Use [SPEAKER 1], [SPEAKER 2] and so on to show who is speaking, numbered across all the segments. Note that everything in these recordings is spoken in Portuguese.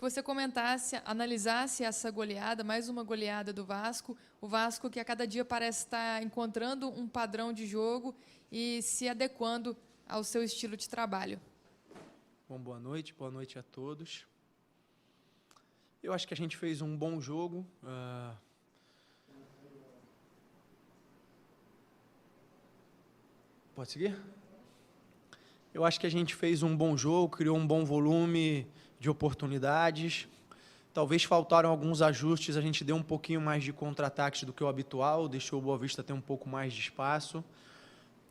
[SPEAKER 1] que você comentasse, analisasse essa goleada, mais uma goleada do Vasco, o Vasco que a cada dia parece estar encontrando um padrão de jogo e se adequando ao seu estilo de trabalho.
[SPEAKER 2] Bom, boa noite a todos. Eu acho que a gente fez um bom jogo. Pode seguir? Eu acho que a gente fez um bom jogo, criou um bom volume de oportunidades. Talvez faltaram alguns ajustes, a gente deu um pouquinho mais de contra-ataques do que o habitual, deixou o Boa Vista ter um pouco mais de espaço.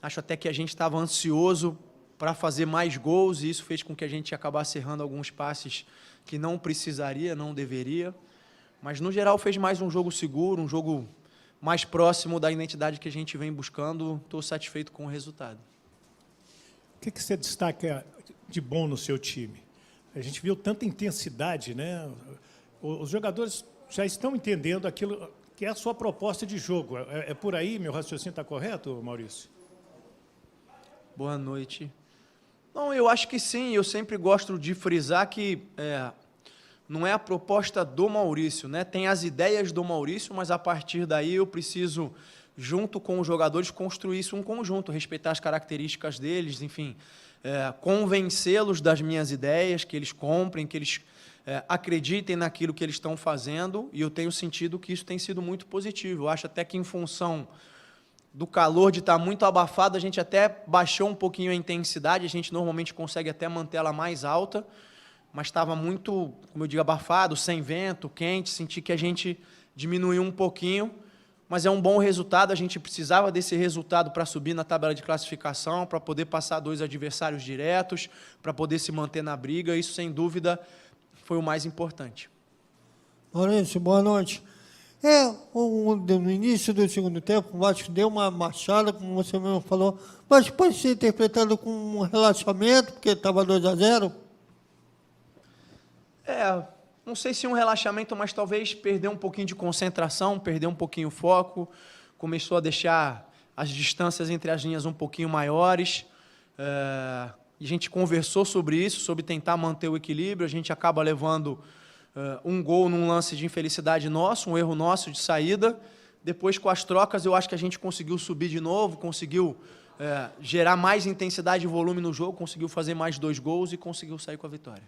[SPEAKER 2] Acho até que a gente estava ansioso para fazer mais gols, e isso fez com que a gente acabasse errando alguns passes que não precisaria, não deveria. Mas, no geral, fez mais um jogo seguro, um jogo mais próximo da identidade que a gente vem buscando. Estou satisfeito com o resultado.
[SPEAKER 3] O que você destaca de bom no seu time? A gente viu tanta intensidade, né? Os jogadores já estão entendendo aquilo que é a sua proposta de jogo. É por aí, meu raciocínio está correto, Maurício?
[SPEAKER 2] Boa noite. Não, eu acho que sim. Eu sempre gosto de frisar que não é a proposta do Maurício, né? Tem as ideias do Maurício, mas a partir daí eu preciso, junto com os jogadores, construir isso um conjunto, respeitar as características deles, enfim, convencê-los das minhas ideias, que eles comprem, que eles acreditem naquilo que eles estão fazendo, e eu tenho sentido que isso tem sido muito positivo. Eu acho até que, em função do calor de estar muito abafado, a gente até baixou um pouquinho a intensidade, a gente normalmente consegue até manter ela mais alta, mas estava muito, como eu digo, abafado, sem vento, quente, senti que a gente diminuiu um pouquinho, mas é um bom resultado, a gente precisava desse resultado para subir na tabela de classificação, para poder passar 2 adversários diretos, para poder se manter na briga, isso, sem dúvida, foi o mais importante.
[SPEAKER 4] Maurício, boa noite. No início do segundo tempo, o Vasco deu uma marchada, como você mesmo falou, mas pode ser interpretado como um relaxamento, porque estava 2-0?
[SPEAKER 2] Não sei se um relaxamento, mas talvez perder um pouquinho de concentração, perder um pouquinho o foco, começou a deixar as distâncias entre as linhas um pouquinho maiores. A gente conversou sobre isso, sobre tentar manter o equilíbrio, a gente acaba levando um gol num lance de infelicidade nosso, um erro nosso de saída. Depois, com as trocas, eu acho que a gente conseguiu subir de novo, conseguiu gerar mais intensidade e volume no jogo, conseguiu fazer mais 2 gols e conseguiu sair com a vitória.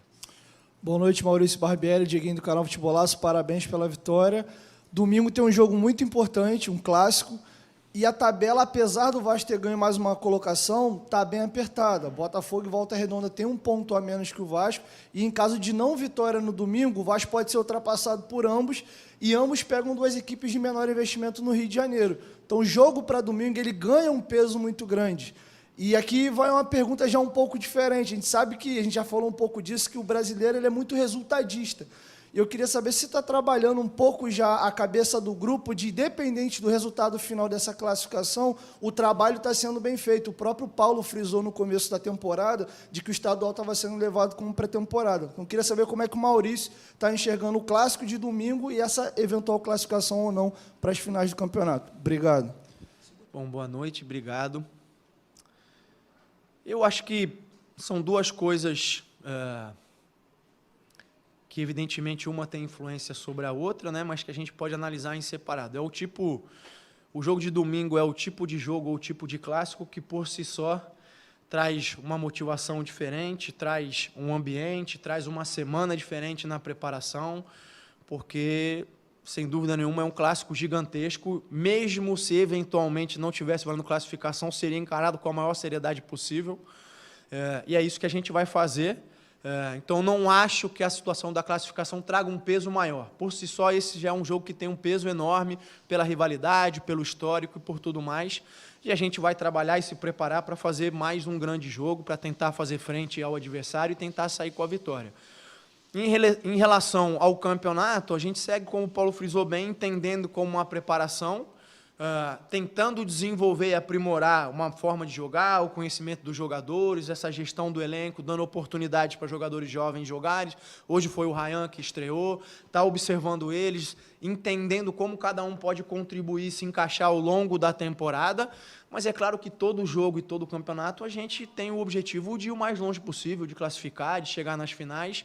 [SPEAKER 5] Boa noite, Maurício Barbieri, Dieguinho do canal Futebolaço, parabéns pela vitória. Domingo tem um jogo muito importante, um clássico, e a tabela, apesar do Vasco ter ganho mais uma colocação, está bem apertada. Botafogo e Volta Redonda tem um ponto a menos que o Vasco, e em caso de não vitória no domingo, o Vasco pode ser ultrapassado por ambos, e ambos pegam 2 equipes de menor investimento no Rio de Janeiro. Então, o jogo para domingo ele ganha um peso muito grande. E aqui vai uma pergunta já um pouco diferente. A gente sabe que, a gente já falou um pouco disso, que o brasileiro ele é muito resultadista. E eu queria saber se está trabalhando um pouco já a cabeça do grupo de, independente do resultado final dessa classificação, o trabalho está sendo bem feito. O próprio Paulo frisou no começo da temporada de que o estadual estava sendo levado como pré-temporada. Então, eu queria saber como é que o Maurício está enxergando o clássico de domingo e essa eventual classificação ou não para as finais do campeonato. Obrigado.
[SPEAKER 2] Bom, boa noite, obrigado. Eu acho que são 2 coisas que, evidentemente, uma tem influência sobre a outra, né, mas que a gente pode analisar em separado. O jogo de domingo é o tipo de jogo ou tipo de clássico que, por si só, traz uma motivação diferente, traz um ambiente, traz uma semana diferente na preparação, porque, sem dúvida nenhuma, é um clássico gigantesco. Mesmo se eventualmente não tivesse valendo classificação, seria encarado com a maior seriedade possível. E é isso que a gente vai fazer. Então, não acho que a situação da classificação traga um peso maior. Por si só, esse já é um jogo que tem um peso enorme pela rivalidade, pelo histórico e por tudo mais. E a gente vai trabalhar e se preparar para fazer mais um grande jogo, para tentar fazer frente ao adversário e tentar sair com a vitória. Em relação ao campeonato, a gente segue, como o Paulo frisou bem, entendendo como uma preparação, tentando desenvolver e aprimorar uma forma de jogar, o conhecimento dos jogadores, essa gestão do elenco, dando oportunidades para jogadores jovens jogarem. Hoje foi o Ryan que estreou, está observando eles, entendendo como cada um pode contribuir, se encaixar ao longo da temporada, mas é claro que todo jogo e todo campeonato a gente tem o objetivo de ir o mais longe possível, de classificar, de chegar nas finais,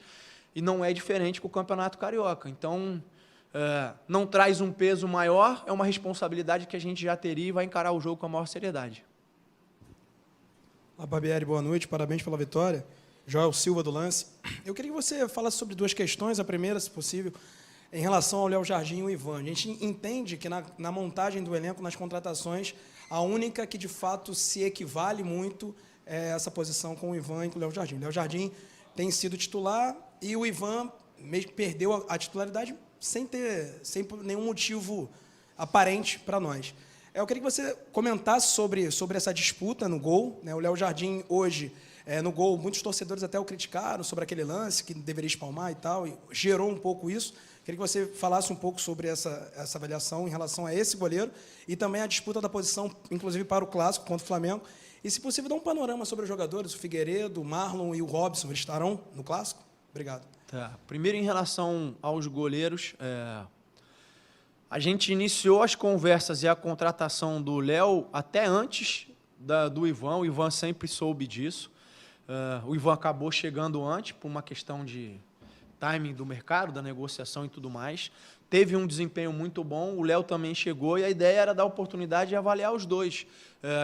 [SPEAKER 2] e não é diferente com o Campeonato Carioca. Então, não traz um peso maior, é uma responsabilidade que a gente já teria e vai encarar o jogo com a maior seriedade.
[SPEAKER 6] Olá, Barbieri, boa noite, parabéns pela vitória. Joel Silva do Lance. Eu queria que você falasse sobre duas questões. A primeira, se possível, em relação ao Léo Jardim e o Ivan. A gente entende que na montagem do elenco, nas contratações, a única que de fato se equivale muito é essa posição com o Ivan e com o Léo Jardim. O Léo Jardim tem sido titular e o Ivan perdeu a titularidade sem nenhum motivo aparente para nós. Eu queria que você comentasse sobre essa disputa no gol, né? O Léo Jardim hoje, no gol, muitos torcedores até o criticaram sobre aquele lance, que deveria espalmar e tal, e gerou um pouco isso. Queria que você falasse um pouco sobre essa avaliação em relação a esse goleiro e também a disputa da posição, inclusive para o Clássico contra o Flamengo. E, se possível, dar um panorama sobre os jogadores, o Figueiredo, o Marlon e o Robson, eles estarão no Clássico? Obrigado.
[SPEAKER 2] Tá. Primeiro, em relação aos goleiros, a gente iniciou as conversas e a contratação do Léo até antes do Ivan. O Ivan sempre soube disso. O Ivan acabou chegando antes por uma questão de timing do mercado, da negociação e tudo mais. Teve um desempenho muito bom, o Léo também chegou e a ideia era dar oportunidade de avaliar os dois.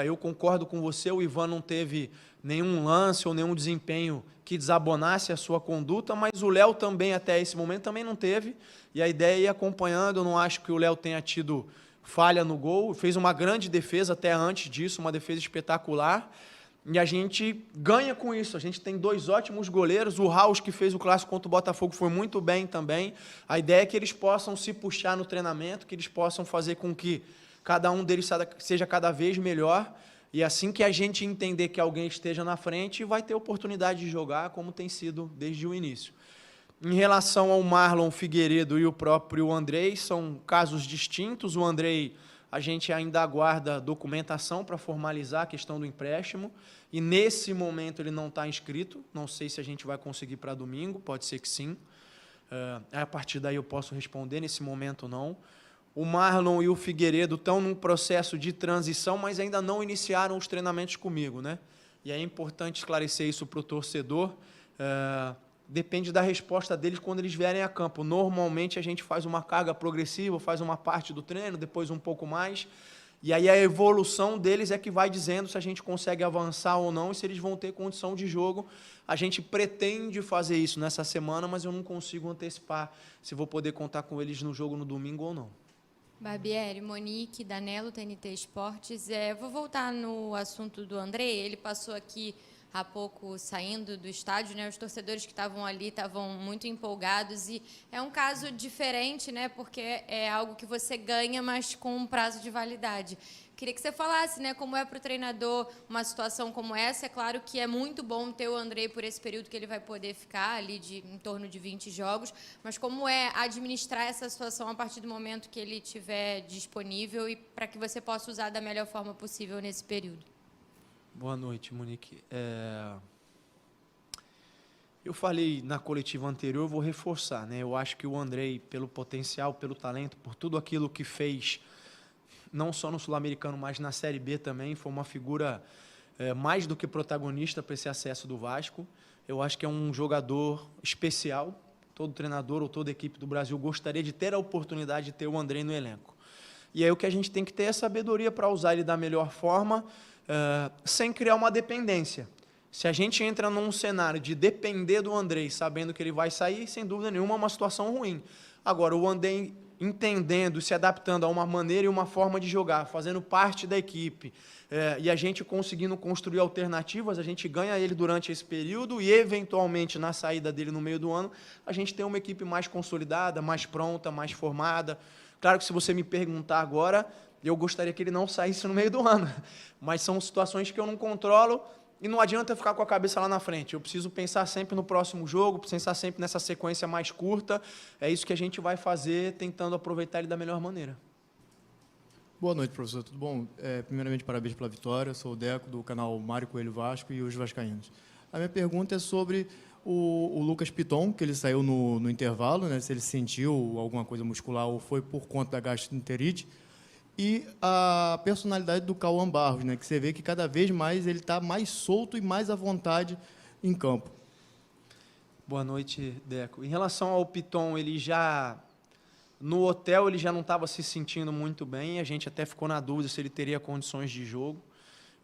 [SPEAKER 2] Eu concordo com você, o Ivan não teve nenhum lance ou nenhum desempenho que desabonasse a sua conduta, mas o Léo também, até esse momento, também não teve. E a ideia é ir acompanhando. Eu não acho que o Léo tenha tido falha no gol, fez uma grande defesa até antes disso, uma defesa espetacular. E a gente ganha com isso. A gente tem dois ótimos goleiros. O Raus, que fez o clássico contra o Botafogo, foi muito bem também. A ideia é que eles possam se puxar no treinamento, que eles possam fazer com que cada um deles seja cada vez melhor. E assim que a gente entender que alguém esteja na frente, vai ter oportunidade de jogar, como tem sido desde o início. Em relação ao Marlon, Figueiredo e o próprio Andrei, são casos distintos. O Andrei, a gente ainda aguarda documentação para formalizar a questão do empréstimo, e nesse momento ele não está inscrito. Não sei se a gente vai conseguir para domingo, pode ser que sim. A partir daí eu posso responder, nesse momento não. O Marlon e o Figueiredo estão num processo de transição, mas ainda não iniciaram os treinamentos comigo, né? E é importante esclarecer isso para o torcedor. Depende da resposta deles quando eles vierem a campo. Normalmente a gente faz uma carga progressiva, faz uma parte do treino, depois um pouco mais, e aí a evolução deles é que vai dizendo se a gente consegue avançar ou não e se eles vão ter condição de jogo. A gente pretende fazer isso nessa semana, mas eu não consigo antecipar se vou poder contar com eles no jogo no domingo ou não.
[SPEAKER 7] Barbieri, Monique, Danelo, TNT Esportes. Vou voltar no assunto do André. Ele passou aqui há pouco saindo do estádio, né? Os torcedores que estavam ali estavam muito empolgados e é um caso diferente, né? Porque é algo que você ganha, mas com um prazo de validade. Queria que você falasse, né, como é para o treinador uma situação como essa. É claro que é muito bom ter o André por esse período que ele vai poder ficar ali em torno de 20 jogos, mas como é administrar essa situação a partir do momento que ele estiver disponível e para que você possa usar da melhor forma possível nesse período.
[SPEAKER 2] Boa noite, Monique. Eu falei na coletiva anterior, eu vou reforçar, né? Eu acho que o Andrei, pelo potencial, pelo talento, por tudo aquilo que fez, não só no Sul-Americano, mas na Série B também, foi uma figura mais do que protagonista para esse acesso do Vasco. Eu acho que é um jogador especial. Todo treinador ou toda equipe do Brasil gostaria de ter a oportunidade de ter o Andrei no elenco. E aí o que a gente tem que ter é sabedoria para usar ele da melhor forma, sem criar uma dependência. Se a gente entra num cenário de depender do Andrei, sabendo que ele vai sair, sem dúvida nenhuma é uma situação ruim. Agora, o Andrei entendendo, se adaptando a uma maneira e uma forma de jogar, fazendo parte da equipe, e a gente conseguindo construir alternativas, a gente ganha ele durante esse período e, eventualmente, na saída dele no meio do ano, a gente tem uma equipe mais consolidada, mais pronta, mais formada. Claro que se você me perguntar agora, eu gostaria que ele não saísse no meio do ano, mas são situações que eu não controlo e não adianta ficar com a cabeça lá na frente. Eu preciso pensar sempre no próximo jogo, pensar sempre nessa sequência mais curta. É isso que a gente vai fazer, tentando aproveitar ele da melhor maneira.
[SPEAKER 8] Boa noite, professor. Tudo bom? Primeiramente, parabéns pela vitória. Sou o Deco, do canal Mário Coelho Vasco e os Vascaínos. A minha pergunta é sobre o Lucas Piton, que ele saiu no intervalo, né? Se ele sentiu alguma coisa muscular ou foi por conta da gastroenterite. E a personalidade do Cauã Barros, né? Que você vê que cada vez mais ele está mais solto e mais à vontade em campo.
[SPEAKER 2] Boa noite, Deco. Em relação ao Piton, no hotel ele já não estava se sentindo muito bem, a gente até ficou na dúvida se ele teria condições de jogo.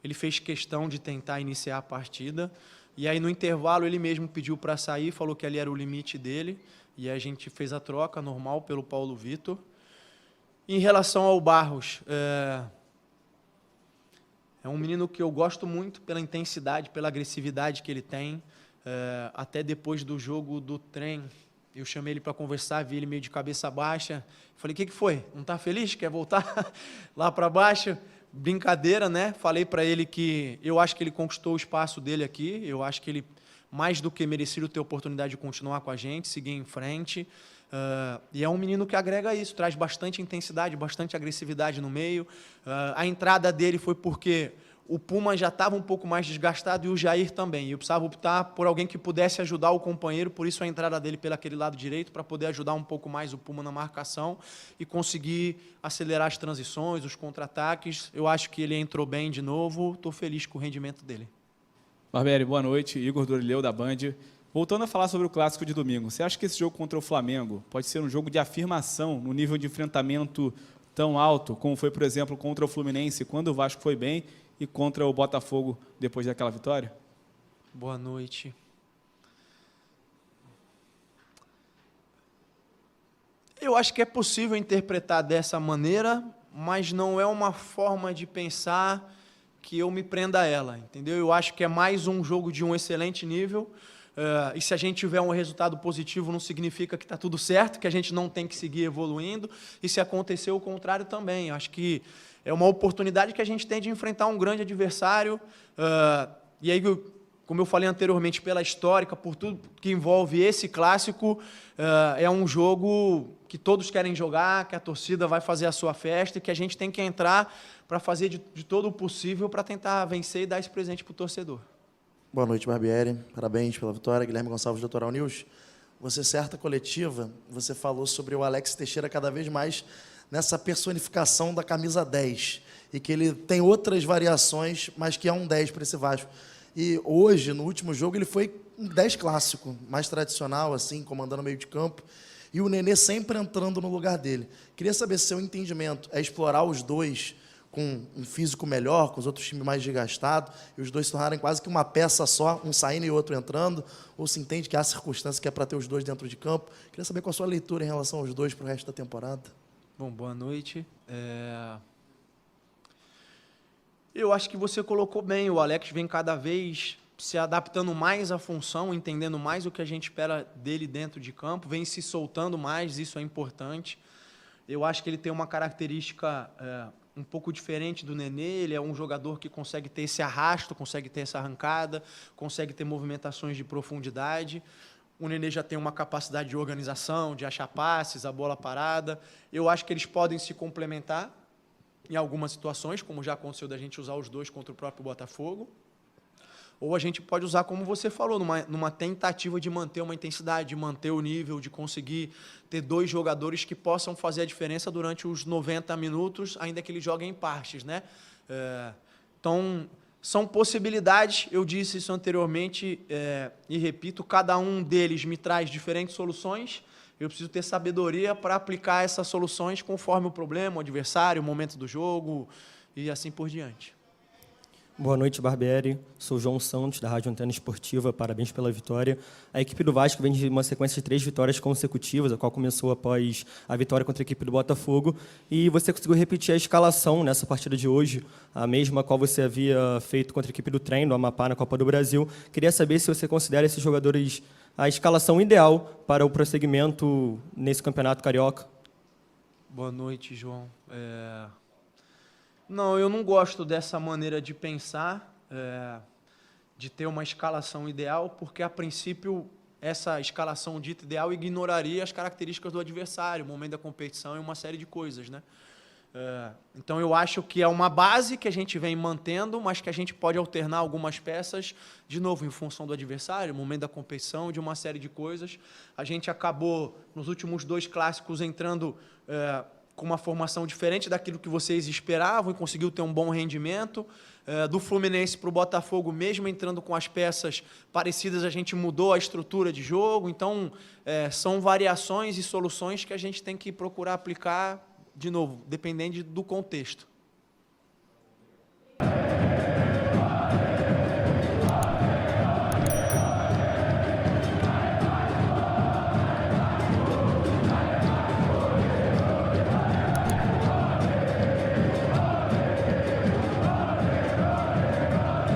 [SPEAKER 2] Ele fez questão de tentar iniciar a partida, e aí no intervalo ele mesmo pediu para sair, falou que ali era o limite dele, e a gente fez a troca normal pelo Paulo Vitor. Em relação ao Barros, é um menino que eu gosto muito pela intensidade, pela agressividade que ele tem. Até depois do jogo do trem, eu chamei ele para conversar, vi ele meio de cabeça baixa. Falei, o que foi? Não está feliz? Quer voltar lá para baixo? Brincadeira, né? Falei para ele que eu acho que ele conquistou o espaço dele aqui. Eu acho que ele, mais do que merecido, ter a oportunidade de continuar com a gente, seguir em frente. E é um menino que agrega isso, traz bastante intensidade, bastante agressividade no meio. A entrada dele foi porque o Puma já estava um pouco mais desgastado e o Jair também. E eu precisava optar por alguém que pudesse ajudar o companheiro, por isso a entrada dele pelo aquele lado direito, para poder ajudar um pouco mais o Puma na marcação e conseguir acelerar as transições, os contra-ataques. Eu acho que ele entrou bem de novo, estou feliz com o rendimento dele.
[SPEAKER 9] Barbieri, boa noite. Igor Dorileu, da Band. Voltando a falar sobre o clássico de domingo, você acha que esse jogo contra o Flamengo pode ser um jogo de afirmação no nível de enfrentamento tão alto, como foi, por exemplo, contra o Fluminense, quando o Vasco foi bem, e contra o Botafogo depois daquela vitória?
[SPEAKER 2] Boa noite. Eu acho que é possível interpretar dessa maneira, mas não é uma forma de pensar que eu me prenda a ela, entendeu? Eu acho que é mais um jogo de um excelente nível, e se a gente tiver um resultado positivo, não significa que está tudo certo, que a gente não tem que seguir evoluindo, e se acontecer o contrário também. Eu acho que é uma oportunidade que a gente tem de enfrentar um grande adversário, e aí, como eu falei anteriormente, pela histórica, por tudo que envolve esse clássico, é um jogo que todos querem jogar, que a torcida vai fazer a sua festa e que a gente tem que entrar para fazer de todo o possível para tentar vencer e dar esse presente para o torcedor.
[SPEAKER 10] Boa noite, Barbieri. Parabéns pela vitória. Guilherme Gonçalves, do Litoral News. Você, certa coletiva, você falou sobre o Alex Teixeira cada vez mais nessa personificação da camisa 10, e que ele tem outras variações, mas que é um 10 para esse Vasco. E hoje, no último jogo, ele foi um 10 clássico, mais tradicional, assim, comandando o meio de campo, e o Nenê sempre entrando no lugar dele. Queria saber se seu entendimento é explorar os dois com um físico melhor, com os outros times mais desgastados, e os dois se tornarem quase que uma peça só, um saindo e outro entrando, ou se entende que há circunstância que é para ter os dois dentro de campo. Queria saber qual a sua leitura em relação aos dois para o resto da temporada.
[SPEAKER 2] Bom, boa noite. Eu acho que você colocou bem, o Alex vem cada vez se adaptando mais à função, entendendo mais o que a gente espera dele dentro de campo, vem se soltando mais, isso é importante. Eu acho que ele tem uma característica um pouco diferente do Nenê, ele é um jogador que consegue ter esse arrasto, consegue ter essa arrancada, consegue ter movimentações de profundidade. O Nenê já tem uma capacidade de organização, de achar passes, a bola parada. Eu acho que eles podem se complementar em algumas situações, como já aconteceu da gente usar os dois contra o próprio Botafogo. Ou a gente pode usar, como você falou, numa tentativa de manter uma intensidade, de manter o nível, de conseguir ter dois jogadores que possam fazer a diferença durante os 90 minutos, ainda que eles joguem em partes, né? Então, são possibilidades, eu disse isso anteriormente e repito, cada um deles me traz diferentes soluções, eu preciso ter sabedoria para aplicar essas soluções conforme o problema, o adversário, o momento do jogo e assim por diante.
[SPEAKER 11] Boa noite, Barbieri. Sou João Santos, da Rádio Antena Esportiva. Parabéns pela vitória. A equipe do Vasco vem de uma sequência de 3 vitórias consecutivas, a qual começou após a vitória contra a equipe do Botafogo. E você conseguiu repetir a escalação nessa partida de hoje, a mesma qual você havia feito contra a equipe do Trem, do Amapá, na Copa do Brasil. Queria saber se você considera esses jogadores a escalação ideal para o prosseguimento nesse campeonato carioca.
[SPEAKER 2] Boa noite, João. Não, eu não gosto dessa maneira de pensar, de ter uma escalação ideal, porque, a princípio, essa escalação dita ideal ignoraria as características do adversário, o momento da competição e uma série de coisas, né? Então, eu acho que é uma base que a gente vem mantendo, mas que a gente pode alternar algumas peças, de novo, em função do adversário, o momento da competição, de uma série de coisas. A gente acabou, nos últimos 2 clássicos, entrando com uma formação diferente daquilo que vocês esperavam e conseguiu ter um bom rendimento. Do Fluminense para o Botafogo, mesmo entrando com as peças parecidas, a gente mudou a estrutura de jogo. Então, são variações e soluções que a gente tem que procurar aplicar, de novo, dependendo do contexto.